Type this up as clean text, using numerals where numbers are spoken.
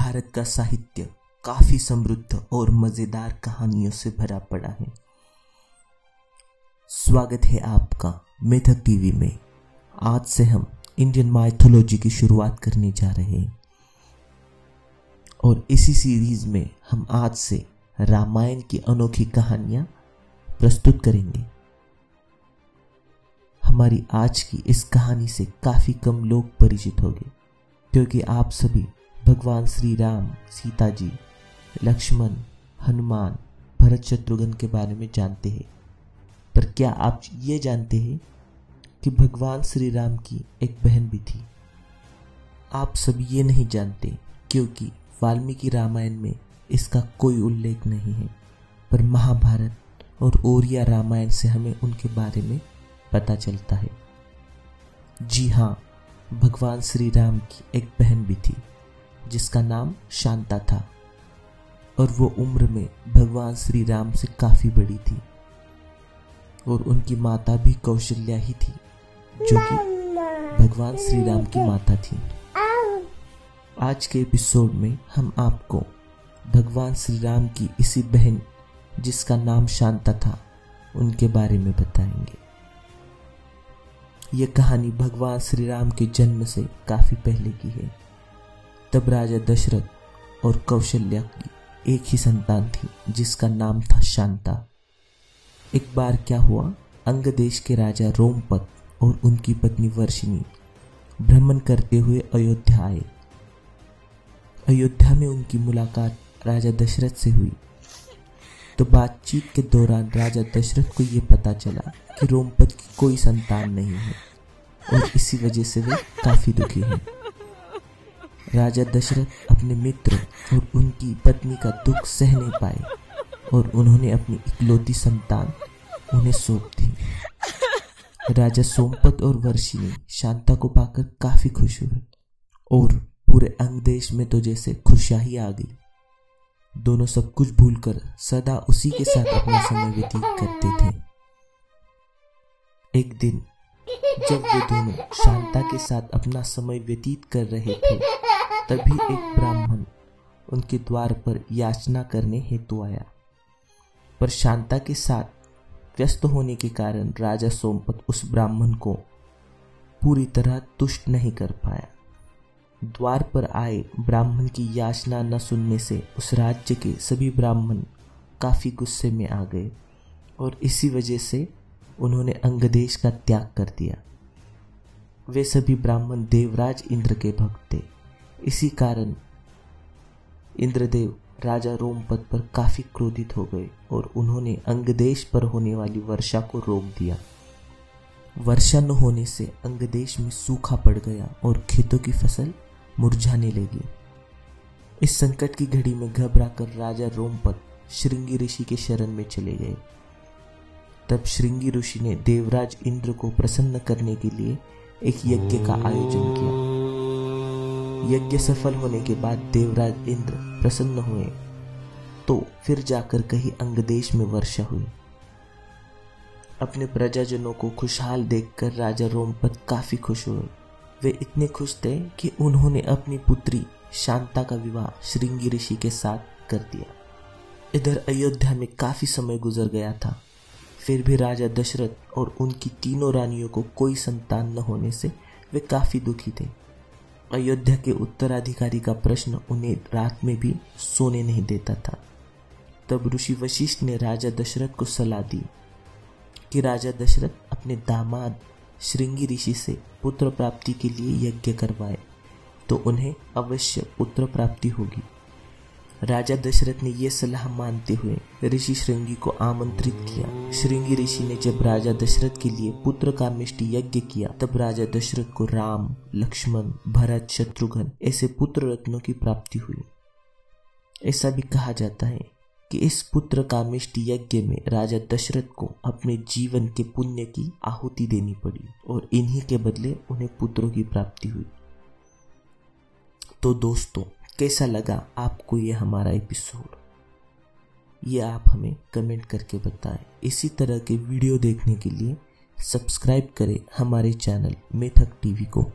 भारत का साहित्य काफी समृद्ध और मजेदार कहानियों से भरा पड़ा है। स्वागत है आपका मेथक टीवी में। आज से हम इंडियन माइथोलॉजी की शुरुआत करने जा रहे हैं और इसी सीरीज में हम आज से रामायण की अनोखी कहानियां प्रस्तुत करेंगे। हमारी आज की इस कहानी से काफी कम लोग परिचित होंगे, क्योंकि आप सभी भगवान श्री राम, सीता जी, लक्ष्मण, हनुमान, भरत, शत्रुघ्न के बारे में जानते हैं। पर क्या आप ये जानते हैं कि भगवान श्री राम की एक बहन भी थी? आप सभी ये नहीं जानते क्योंकि वाल्मीकि रामायण में इसका कोई उल्लेख नहीं है, पर महाभारत और ओरिया रामायण से हमें उनके बारे में पता चलता है। जी हाँ, भगवान श्री राम की एक बहन भी थी जिसका नाम शांता था और वो उम्र में भगवान श्री राम से काफी बड़ी थी और उनकी माता भी कौशल्या ही थी, जो कि भगवान श्री राम की माता थी। आज के एपिसोड में हम आपको भगवान श्री राम की इसी बहन जिसका नाम शांता था उनके बारे में बताएंगे। यह कहानी भगवान श्री राम के जन्म से काफी पहले की है। तब राजा दशरथ और कौशल्या की एक ही संतान थी जिसका नाम था शांता। एक बार क्या हुआ, अंग देश के राजा रोमपत और उनकी पत्नी वर्षिणी भ्रमण करते हुए अयोध्या आए। अयोध्या में उनकी मुलाकात राजा दशरथ से हुई। तो बातचीत के दौरान राजा दशरथ को यह पता चला कि रोमपत की कोई संतान नहीं है और इसी वजह से वे काफी दुखी हैं। राजा दशरथ अपने मित्र और उनकी पत्नी का दुख सह नहीं पाए और उन्होंने अपनी इकलौती संतान उन्हें सौंप दी। राजा सोमपत और वर्षिणी शांता को पाकर काफी खुश हुए और पूरे अंग देश में तो जैसे खुशहाली आ गई। दोनों सब कुछ भूलकर सदा उसी के साथ अपना समय व्यतीत करते थे। एक दिन जब वे दोनों शांता के साथ अपना समय व्यतीत कर रहे थे, तभी एक ब्राह्मण उनके द्वार पर याचना करने हेतु आया। पर शांता के साथ व्यस्त होने के कारण राजा सोमपत उस ब्राह्मण को पूरी तरह तुष्ट नहीं कर पाया। द्वार पर आए ब्राह्मण की याचना न सुनने से उस राज्य के सभी ब्राह्मण काफी गुस्से में आ गए और इसी वजह से उन्होंने अंगदेश का त्याग कर दिया। वे सभी ब्राह्मण देवराज इंद्र के भक्त थे। इसी कारण इंद्रदेव राजा रोमपत पर काफी क्रोधित हो गए और उन्होंने अंगदेश पर होने वाली वर्षा को रोक दिया। वर्षा न होने से अंगदेश में सूखा पड़ गया और खेतों की फसल मुरझाने लगी। इस संकट की घड़ी में घबराकर राजा रोमपत श्रृंगी ऋषि के शरण में चले गए। तब श्रृंगी ऋषि ने देवराज इंद्र को प्रसन्न करने के लिए एक यज्ञ का आयोजन किया। यज्ञ सफल होने के बाद देवराज इंद्र प्रसन्न हुए तो फिर जाकर कहीं अंगदेश में वर्षा हुई। अपने प्रजाजनों को खुशहाल देखकर राजा रोमपत काफी खुश हुए। वे इतने खुश थे कि उन्होंने अपनी पुत्री शांता का विवाह श्रृंगी ऋषि के साथ कर दिया। इधर अयोध्या में काफी समय गुजर गया था, फिर भी राजा दशरथ और उनकी तीनों रानियों को कोई संतान न होने से वे काफी दुखी थे। अयोध्या के उत्तराधिकारी का प्रश्न उन्हें रात में भी सोने नहीं देता था। तब ऋषि वशिष्ठ ने राजा दशरथ को सलाह दी कि राजा दशरथ अपने दामाद श्रृंगी ऋषि से पुत्र प्राप्ति के लिए यज्ञ करवाए तो उन्हें अवश्य पुत्र प्राप्ति होगी। राजा दशरथ ने यह सलाह मानते हुए ऋषि श्रृंगी को आमंत्रित किया। श्रृंगी ऋषि ने जब राजा दशरथ के लिए पुत्र कामेष्टि यज्ञ किया, तब राजा दशरथ को राम, लक्ष्मण, भरत, शत्रुघ्न ऐसे पुत्र रत्नों की प्राप्ति हुई। ऐसा भी कहा जाता है कि इस पुत्र कामेष्टि यज्ञ में राजा दशरथ को अपने जीवन के पुण्य की आहुति देनी पड़ी और इन्हीं के बदले उन्हें पुत्रों की प्राप्ति हुई। तो दोस्तों, कैसा लगा आपको ये हमारा एपिसोड? ये आप हमें कमेंट करके बताएं। इसी तरह के वीडियो देखने के लिए सब्सक्राइब करें हमारे चैनल मेथक टीवी को।